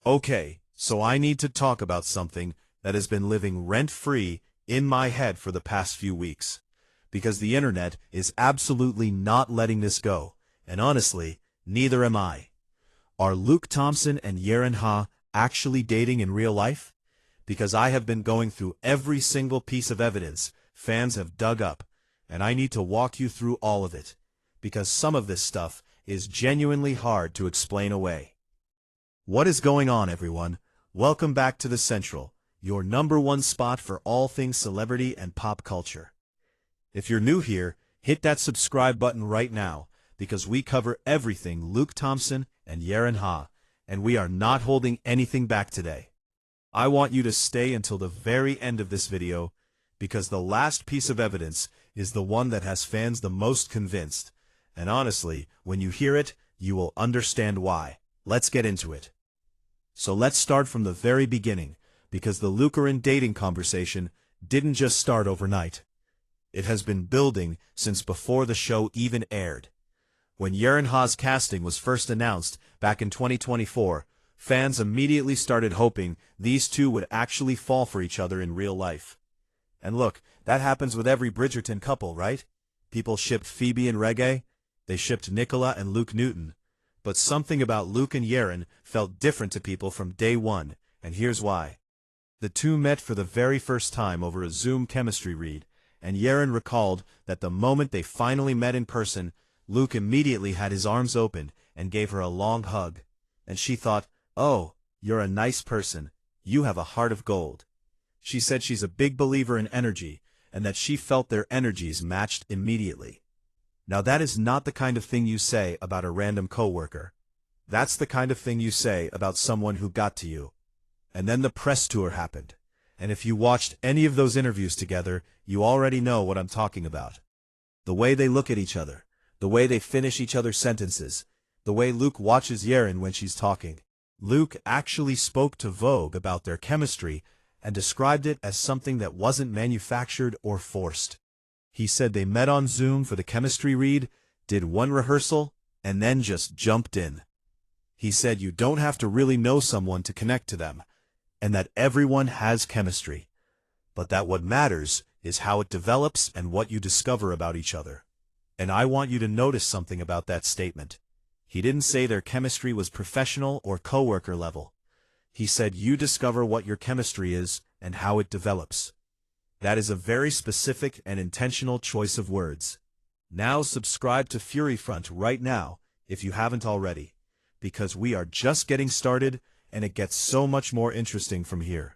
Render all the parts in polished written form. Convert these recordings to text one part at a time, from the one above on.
Okay, so I need to talk about something that has been living rent-free in my head for the past few weeks. Because the internet is absolutely not letting this go, and honestly, neither am I. Are Luke Thompson and Yerin Ha actually dating in real life? Because I have been going through every single piece of evidence fans have dug up, and I need to walk you through all of it. Because some of this stuff is genuinely hard to explain away. What is going on, everyone? Welcome back to The Central, your #1 spot for all things celebrity and pop culture. If you're new here, hit that subscribe button right now, because we cover everything Luke Thompson and Yerin Ha, and we are not holding anything back today. I want you to stay until the very end of this video, because the last piece of evidence is the one that has fans the most convinced, and honestly, when you hear it, you will understand why. Let's get into it. So let's start from the very beginning, because the Lukerin dating conversation didn't just start overnight. It has been building since before the show even aired. When Yerin Ha's casting was first announced back in 2024, fans immediately started hoping these two would actually fall for each other in real life. And look, that happens with every Bridgerton couple, right? People shipped Phoebe and Reggae, they shipped Nicola and Luke Newton. But something about Luke and Yerin felt different to people from day one, and here's why. The two met for the very first time over a Zoom chemistry read, and Yerin recalled that the moment they finally met in person, Luke immediately had his arms open and gave her a long hug. And she thought, "Oh, you're a nice person. You have a heart of gold." She said she's a big believer in energy, and that she felt their energies matched immediately. Now that is not the kind of thing you say about a random coworker. That's the kind of thing you say about someone who got to you. And then the press tour happened. And if you watched any of those interviews together, you already know what I'm talking about. The way they look at each other, the way they finish each other's sentences, the way Luke watches Yerin when she's talking. Luke actually spoke to Vogue about their chemistry and described it as something that wasn't manufactured or forced. He said they met on Zoom for the chemistry read, did one rehearsal, and then just jumped in. He said you don't have to really know someone to connect to them, and that everyone has chemistry, but that what matters is how it develops and what you discover about each other. And I want you to notice something about that statement. He didn't say their chemistry was professional or coworker level. He said you discover what your chemistry is and how it develops. That is a very specific and intentional choice of words. Now subscribe to Fury Front right now if you haven't already, because we are just getting started and it gets so much more interesting from here.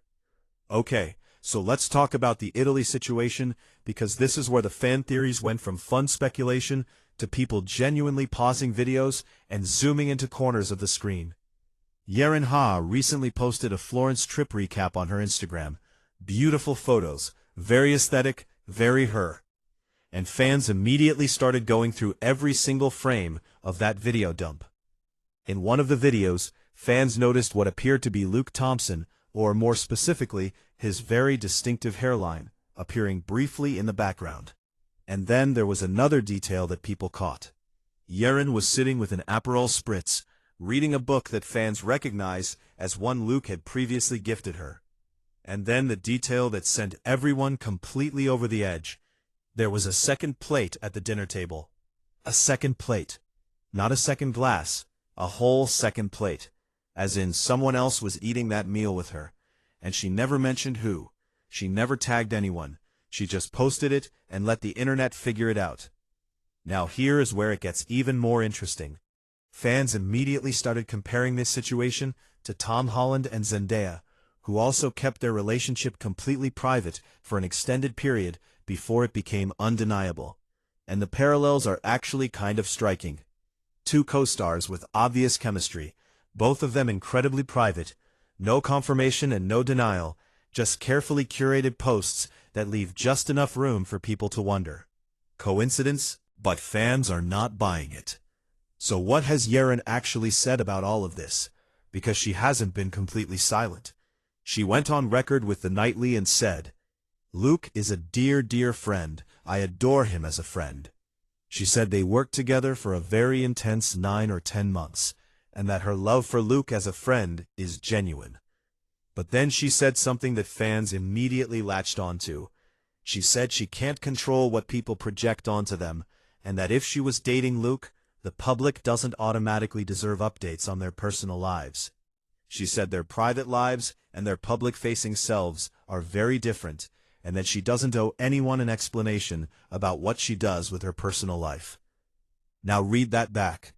Okay, so let's talk about the Italy situation, because this is where the fan theories went from fun speculation to people genuinely pausing videos and zooming into corners of the screen. Yerin Ha recently posted a Florence trip recap on her Instagram. Beautiful photos, very aesthetic, very her. And fans immediately started going through every single frame of that video dump. In one of the videos, fans noticed what appeared to be Luke Thompson, or more specifically, his very distinctive hairline, appearing briefly in the background. And then there was another detail that people caught. Yerin was sitting with an Aperol Spritz, reading a book that fans recognized as one Luke had previously gifted her. And then the detail that sent everyone completely over the edge. There was a second plate at the dinner table. A second plate. Not a second glass. A whole second plate. As in someone else was eating that meal with her. And she never mentioned who. She never tagged anyone. She just posted it and let the internet figure it out. Now here is where it gets even more interesting. Fans immediately started comparing this situation to Tom Holland and Zendaya, who also kept their relationship completely private for an extended period before it became undeniable. And the parallels are actually kind of striking. Two co-stars with obvious chemistry, both of them incredibly private, no confirmation and no denial, just carefully curated posts that leave just enough room for people to wonder. Coincidence? But fans are not buying it. So what has Yerin actually said about all of this? Because she hasn't been completely silent. She went on record with the Nightly and said, "Luke is a dear, dear friend. I adore him as a friend." She said they worked together for a very intense 9 or 10 months, and that her love for Luke as a friend is genuine. But then she said something that fans immediately latched onto. She said she can't control what people project onto them, and that if she was dating Luke, the public doesn't automatically deserve updates on their personal lives. She said their private lives and their public-facing selves are very different, and that she doesn't owe anyone an explanation about what she does with her personal life. Now read that back.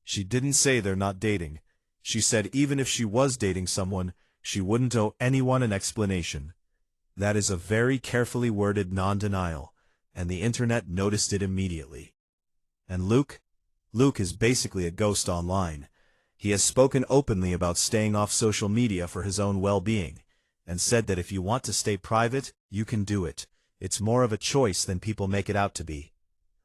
She didn't say they're not dating. She said even if she was dating someone, she wouldn't owe anyone an explanation. That is a very carefully worded non-denial, and the internet noticed it immediately. And Luke is basically a ghost online. He has spoken openly about staying off social media for his own well-being, and said that if you want to stay private, you can do it. It's more of a choice than people make it out to be.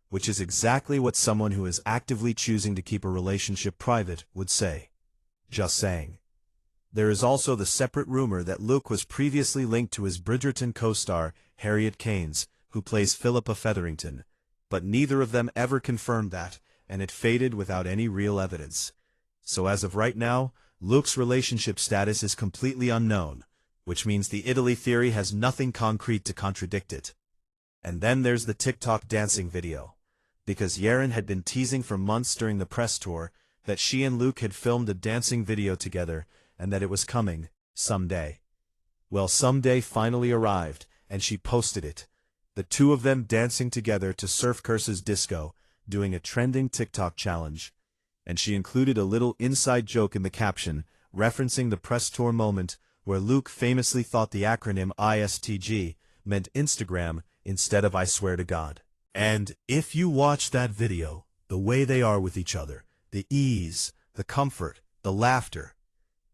Which is exactly what someone who is actively choosing to keep a relationship private would say. Just saying. There is also the separate rumor that Luke was previously linked to his Bridgerton co-star, Harriet Keynes, who plays Philippa Featherington, but neither of them ever confirmed that, and it faded without any real evidence. So as of right now, Luke's relationship status is completely unknown, which means the Italy theory has nothing concrete to contradict it. And then there's the TikTok dancing video. Because Yerin had been teasing for months during the press tour that she and Luke had filmed a dancing video together and that it was coming someday. Well, someday finally arrived, and she posted it. The two of them dancing together to Surf Curse's disco, doing a trending TikTok challenge. And she included a little inside joke in the caption, referencing the press tour moment where Luke famously thought the acronym ISTG meant Instagram instead of I swear to God. And if you watch that video, the way they are with each other, the ease, the comfort, the laughter,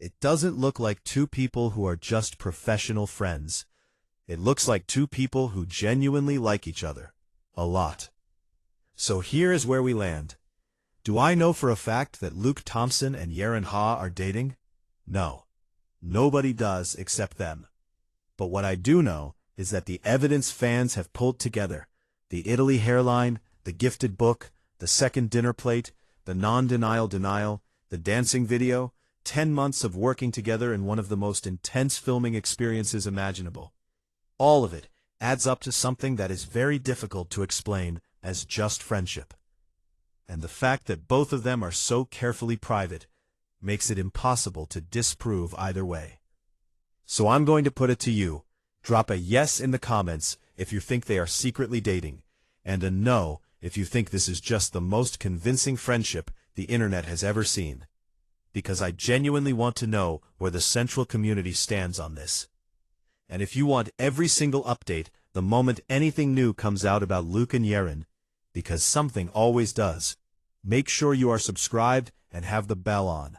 it doesn't look like two people who are just professional friends. It looks like two people who genuinely like each other. A lot. So here is where we land. Do I know for a fact that Luke Thompson and Yerin Ha are dating? No. Nobody does except them. But what I do know is that the evidence fans have pulled together, the Italy hairline, the gifted book, the second dinner plate, the non-denial denial, the dancing video, 10 months of working together in one of the most intense filming experiences imaginable. All of it adds up to something that is very difficult to explain as just friendship. And the fact that both of them are so carefully private makes it impossible to disprove either way. So I'm going to put it to you. Drop a yes in the comments if you think they are secretly dating, and a no if you think this is just the most convincing friendship the internet has ever seen. Because I genuinely want to know where the central community stands on this. And if you want every single update the moment anything new comes out about Luke and Yerin, because something always does, make sure you are subscribed and have the bell on.